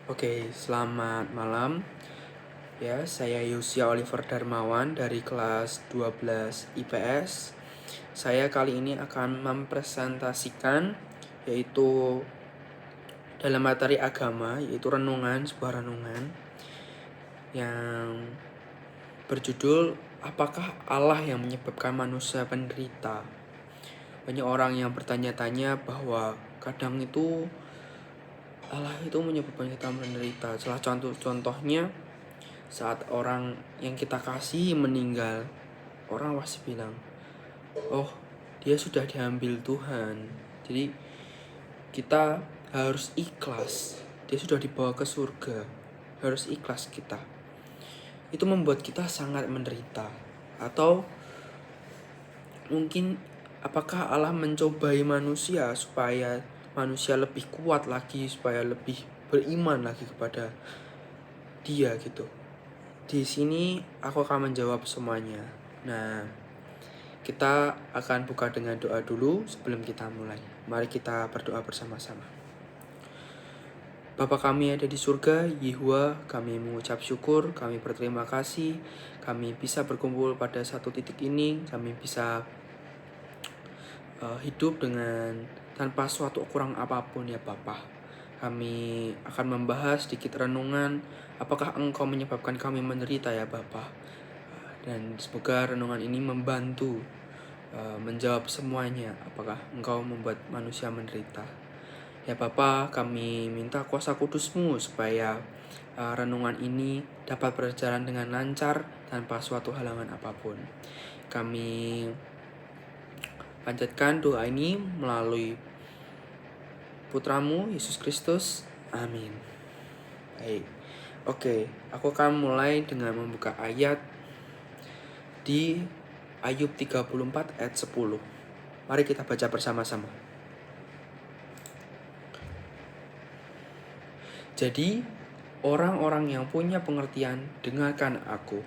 Oke, selamat malam. Ya, saya Yusia Oliver Darmawan dari kelas 12 IPS. Saya kali ini akan mempresentasikan yaitu dalam materi agama, yaitu sebuah renungan yang berjudul Apakah Allah yang menyebabkan manusia penderita? Banyak orang yang bertanya-tanya bahwa kadang itu Allah itu menyebabkan kita menderita. Salah contohnya saat orang yang kita kasih meninggal, orang pasti bilang, oh dia sudah diambil Tuhan, jadi kita harus ikhlas, dia sudah dibawa ke surga, harus ikhlas kita. Itu membuat kita sangat menderita. Atau mungkin apakah Allah mencobai manusia supaya manusia lebih kuat lagi, supaya lebih beriman lagi kepada dia gitu. Di sini aku akan menjawab semuanya. Nah, kita akan buka dengan doa dulu sebelum kita mulai. Mari kita berdoa bersama-sama. Bapa kami ada di surga, Yehuwa, kami mengucap syukur, kami berterima kasih, kami bisa berkumpul pada satu titik ini, kami bisa hidup dengan tanpa suatu kurang apapun ya Bapa. Kami akan membahas sedikit renungan, apakah Engkau menyebabkan kami menderita ya Bapa. Dan semoga renungan ini membantu menjawab semuanya, apakah Engkau membuat manusia menderita. Ya Bapa, kami minta kuasa kudus-Mu supaya renungan ini dapat berjalan dengan lancar tanpa suatu halangan apapun. Kami panjatkan doa ini melalui Putra-Mu, Yesus Kristus. Amin. Baik. Oke, aku akan mulai dengan membuka ayat di Ayub 34 ayat 10. Mari kita baca bersama-sama. Jadi, orang-orang yang punya pengertian, dengarkan aku.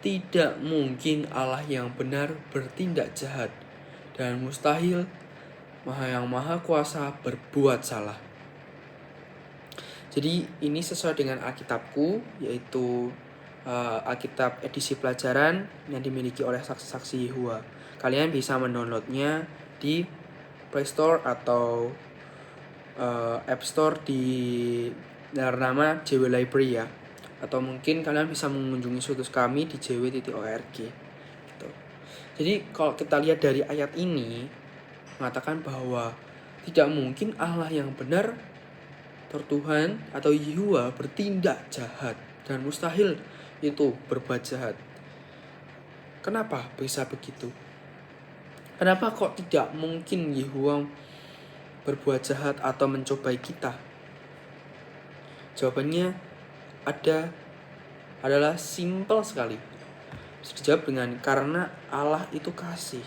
Tidak mungkin Allah yang benar bertindak jahat, dan mustahil yang maha kuasa berbuat salah. Jadi ini sesuai dengan Alkitabku, yaitu Alkitab edisi pelajaran yang dimiliki oleh saksi-saksi Yehuwa. Kalian bisa mendownloadnya di Play Store atau App Store di nama JW Library ya. Atau mungkin kalian bisa mengunjungi situs kami di jw.org gitu. Jadi kalau kita lihat dari ayat ini mengatakan bahwa tidak mungkin Allah yang benar, Tuhan atau Yehuwa bertindak jahat, dan mustahil itu berbuat jahat. Kenapa bisa begitu? Kenapa kok tidak mungkin Yehuwa berbuat jahat atau mencobai kita? Jawabannya adalah simpel sekali. Bisa dijawab dengan karena Allah itu kasih.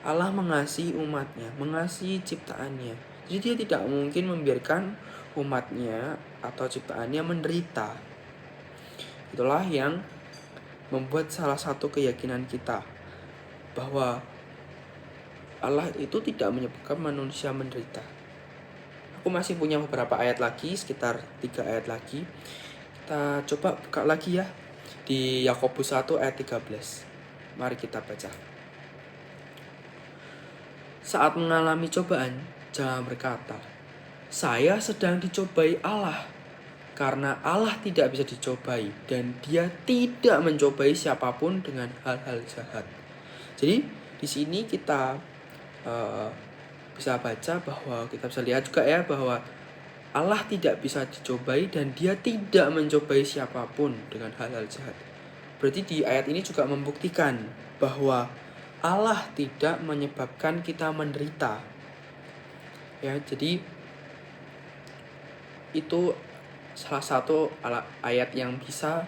Allah mengasihi umatnya, mengasihi ciptaannya. Jadi dia tidak mungkin membiarkan umatnya atau ciptaannya menderita. Itulah yang membuat salah satu keyakinan kita bahwa Allah itu tidak menyebabkan manusia menderita. Aku masih punya beberapa ayat lagi, sekitar 3 ayat lagi. Kita coba buka lagi ya di Yakobus 1 ayat 13. Mari kita baca. Saat mengalami cobaan, jangan berkata, saya sedang dicobai Allah. Karena Allah tidak bisa dicobai dan dia tidak mencobai siapapun dengan hal-hal jahat. Jadi di sini kita bisa baca bahwa kita bisa lihat juga ya bahwa Allah tidak bisa dicobai dan dia tidak mencobai siapapun dengan hal-hal jahat. Berarti di ayat ini juga membuktikan bahwa Allah tidak menyebabkan kita menderita. Ya, jadi itu salah satu ayat yang bisa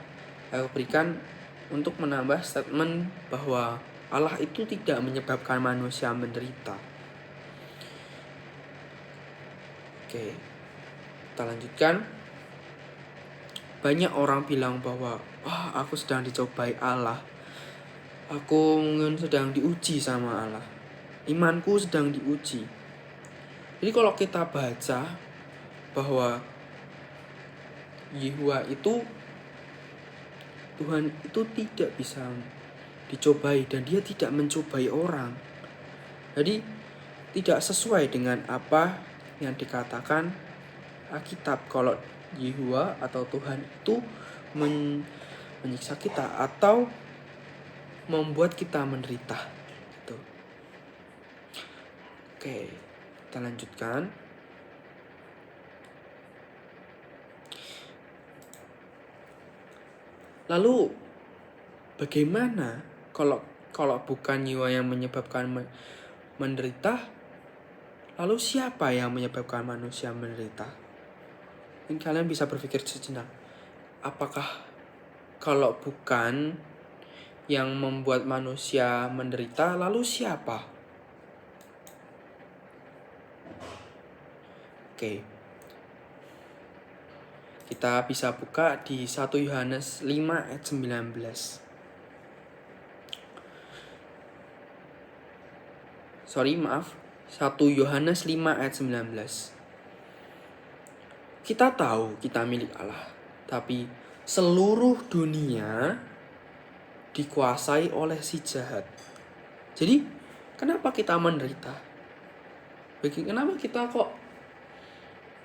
saya berikan untuk menambah statement bahwa Allah itu tidak menyebabkan manusia menderita. Oke, kita lanjutkan. Banyak orang bilang bahwa aku sedang dicobai Allah. Aku mungkin sedang diuji sama Allah. Imanku sedang diuji. Jadi kalau kita baca bahwa Yehua itu, Tuhan itu tidak bisa dicobai dan dia tidak mencobai orang. Jadi tidak sesuai dengan apa yang dikatakan Alkitab kalau Yehua atau Tuhan itu menyiksa kita atau membuat kita menderita. Gitu. Oke, kita lanjutkan. Lalu bagaimana kalau bukan Yehua yang menyebabkan menderita? Lalu siapa yang menyebabkan manusia menderita? Mungkin kalian bisa berpikir sejenak. Apakah kalau bukan yang membuat manusia menderita, lalu siapa? Oke. Kita bisa buka di 1 Yohanes 5 ayat 19. Sorry, maaf. 1 Yohanes 5 ayat 19. Kita tahu kita milik Allah, tapi seluruh dunia dikuasai oleh si jahat. Jadi, kenapa kita menderita? Kenapa kita kok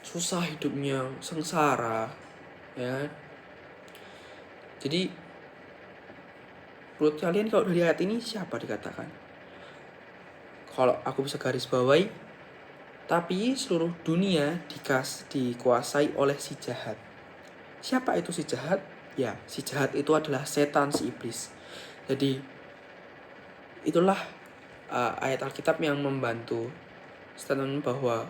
susah hidupnya, sengsara, ya? Jadi, menurut kalian kalau dari ayat ini siapa dikatakan? Kalau aku bisa garis bawahi, tapi seluruh dunia dikuasai oleh si jahat. Siapa itu si jahat? Ya, si jahat itu adalah setan, si iblis. Jadi, itulah ayat Alkitab yang membantu statement bahwa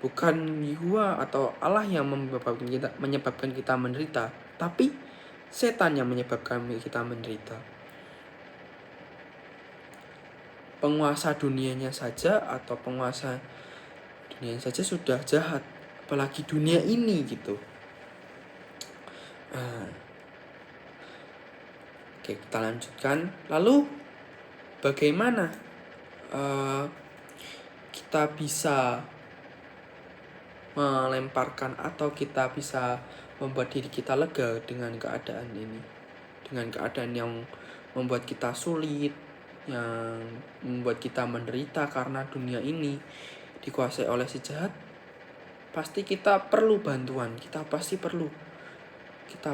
bukan Yehua atau Allah yang menyebabkan kita menderita, tapi setan yang menyebabkan kita menderita. Penguasa dunianya saja atau penguasa dunia saja sudah jahat, apalagi dunia ini gitu. Oke, kita lanjutkan. Lalu bagaimana kita bisa melemparkan atau kita bisa membuat diri kita lega dengan keadaan ini, dengan keadaan yang membuat kita sulit, yang membuat kita menderita karena dunia ini dikuasai oleh si jahat? Pasti kita perlu bantuan, kita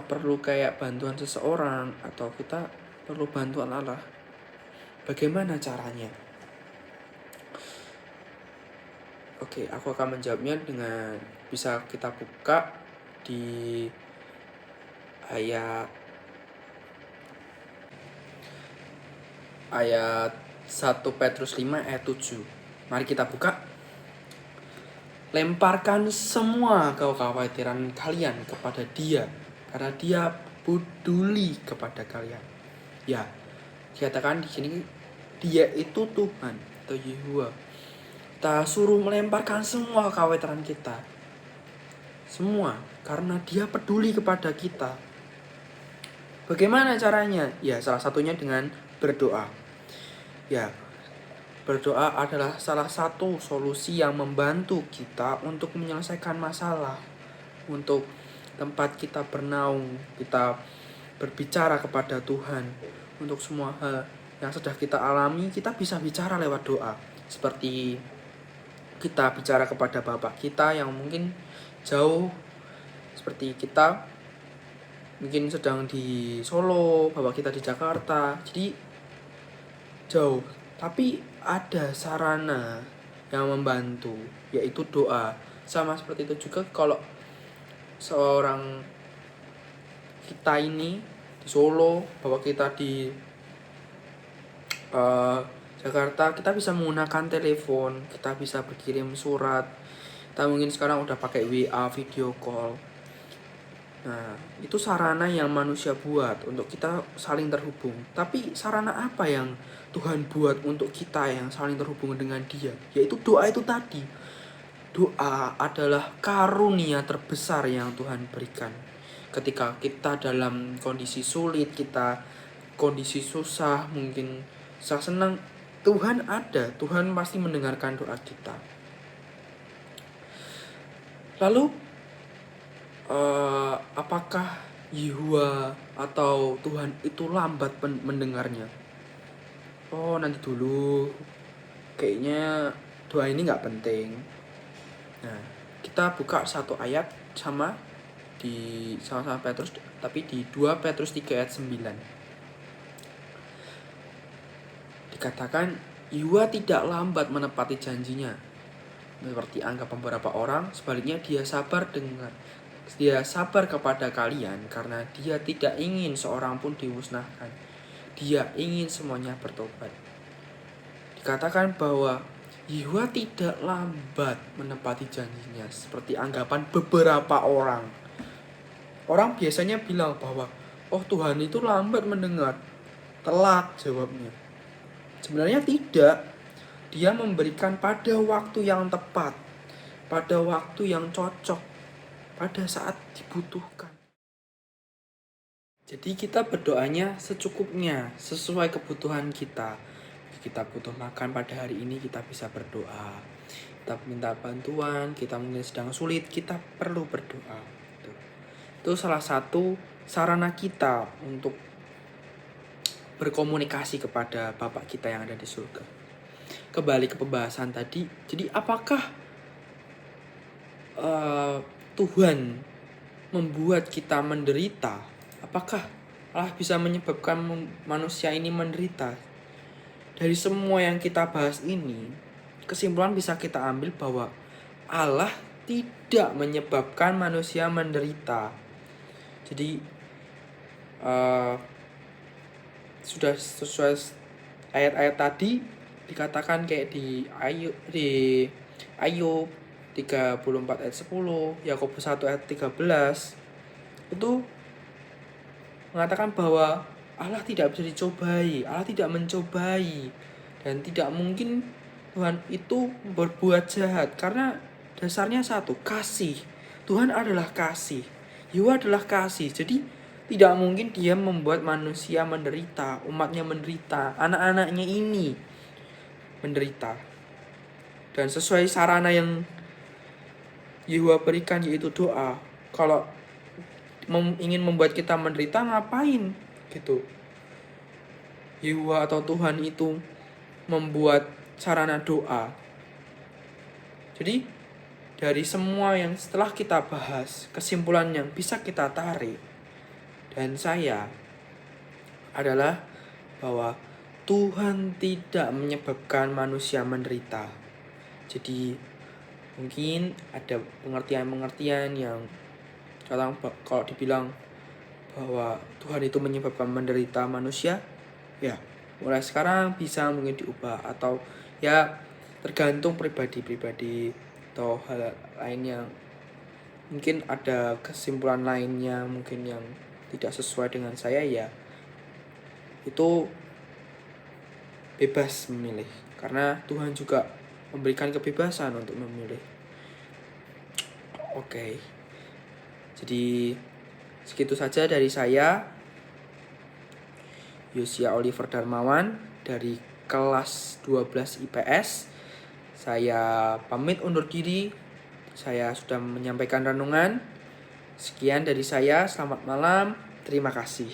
perlu kayak bantuan seseorang atau kita perlu bantuan Allah. Bagaimana caranya? Oke, aku akan menjawabnya dengan bisa kita buka di ayat 1 Petrus 5 ayat 7. Mari kita buka. Lemparkan semua kekhawatiran kalian kepada Dia, karena Dia peduli kepada kalian. Ya, dikatakan di sini Dia itu Tuhan atau Yehua. Kita suruh melemparkan semua kekhawatiran kita. Semua, karena Dia peduli kepada kita. Bagaimana caranya? Ya, salah satunya dengan berdoa. Ya, berdoa adalah salah satu solusi yang membantu kita untuk menyelesaikan masalah. Untuk tempat kita bernaung, kita berbicara kepada Tuhan. Untuk semua hal yang sudah kita alami, kita bisa bicara lewat doa. Seperti kita bicara kepada Bapak kita yang mungkin jauh, seperti kita mungkin sedang di Solo, Bapak kita di Jakarta, jadi jauh. Tapi ada sarana yang membantu, yaitu doa. Sama seperti itu juga kalau seorang kita ini di Solo, Bapak kita di Jakarta, kita bisa menggunakan telepon, kita bisa berkirim surat, kita mungkin sekarang udah pakai WA, video call. Nah, itu sarana yang manusia buat untuk kita saling terhubung. Tapi sarana apa yang Tuhan buat untuk kita yang saling terhubung dengan Dia? Yaitu doa itu tadi. Doa adalah karunia terbesar yang Tuhan berikan. Ketika kita dalam kondisi sulit, kita kondisi susah, mungkin senang, Tuhan ada, Tuhan pasti mendengarkan doa kita. Lalu apakah Yehua atau Tuhan itu lambat mendengarnya? Oh, nanti dulu. Kayaknya doa ini nggak penting. Nah, kita buka satu ayat sama Petrus, tapi di 2 Petrus 3 ayat 9. Dikatakan, Yehua tidak lambat menepati janjinya, seperti anggap beberapa orang. Sebaliknya dia sabar kepada kalian karena dia tidak ingin seorang pun dimusnahkan. Dia ingin semuanya bertobat. Dikatakan bahwa Yehua tidak lambat menepati janjinya, seperti anggapan beberapa orang. Orang biasanya bilang bahwa, oh Tuhan itu lambat mendengar, telat jawabnya. Sebenarnya tidak. Dia memberikan pada waktu yang tepat, pada waktu yang cocok, pada saat dibutuhkan. Jadi kita berdoanya secukupnya, sesuai kebutuhan kita. Kita butuh makan pada hari ini, kita bisa berdoa. Kita minta bantuan, kita mungkin sedang sulit, kita perlu berdoa. Itu salah satu sarana kita untuk berkomunikasi kepada Bapa kita yang ada di surga. Kembali ke pembahasan tadi, jadi apakah Tuhan membuat kita menderita? Apakah Allah bisa menyebabkan manusia ini menderita? Dari semua yang kita bahas ini, kesimpulan bisa kita ambil bahwa Allah tidak menyebabkan manusia menderita. Jadi sudah sesuai ayat-ayat tadi dikatakan kayak di Ayub 34 ayat 10, Yakobus 1 ayat 13 itu mengatakan bahwa Allah tidak bisa dicobai, Allah tidak mencobai, dan tidak mungkin Tuhan itu berbuat jahat karena dasarnya satu, kasih. Tuhan adalah kasih, Yehova adalah kasih. Jadi tidak mungkin dia membuat manusia menderita, umatnya menderita, anak-anaknya ini menderita. Dan sesuai sarana yang Yehova berikan, yaitu doa. Kalau ingin membuat kita menderita, ngapain gitu? Yehova atau Tuhan itu membuat sarana doa. Jadi dari semua yang setelah kita bahas, kesimpulan yang bisa kita tarik dan saya adalah bahwa Tuhan tidak menyebabkan manusia menderita. Jadi mungkin ada pengertian-pengertian yang kalau dibilang bahwa Tuhan itu menyebabkan menderita manusia, ya mulai sekarang bisa mungkin diubah, atau ya tergantung pribadi-pribadi atau hal lain yang mungkin ada kesimpulan lainnya mungkin yang tidak sesuai dengan saya, ya itu bebas memilih, karena Tuhan juga memberikan kebebasan untuk memilih. Oke. Jadi segitu saja dari saya, Yosia Oliver Darmawan dari kelas 12 IPS. Saya pamit undur diri. Saya sudah menyampaikan renungan. Sekian dari saya, selamat malam, terima kasih.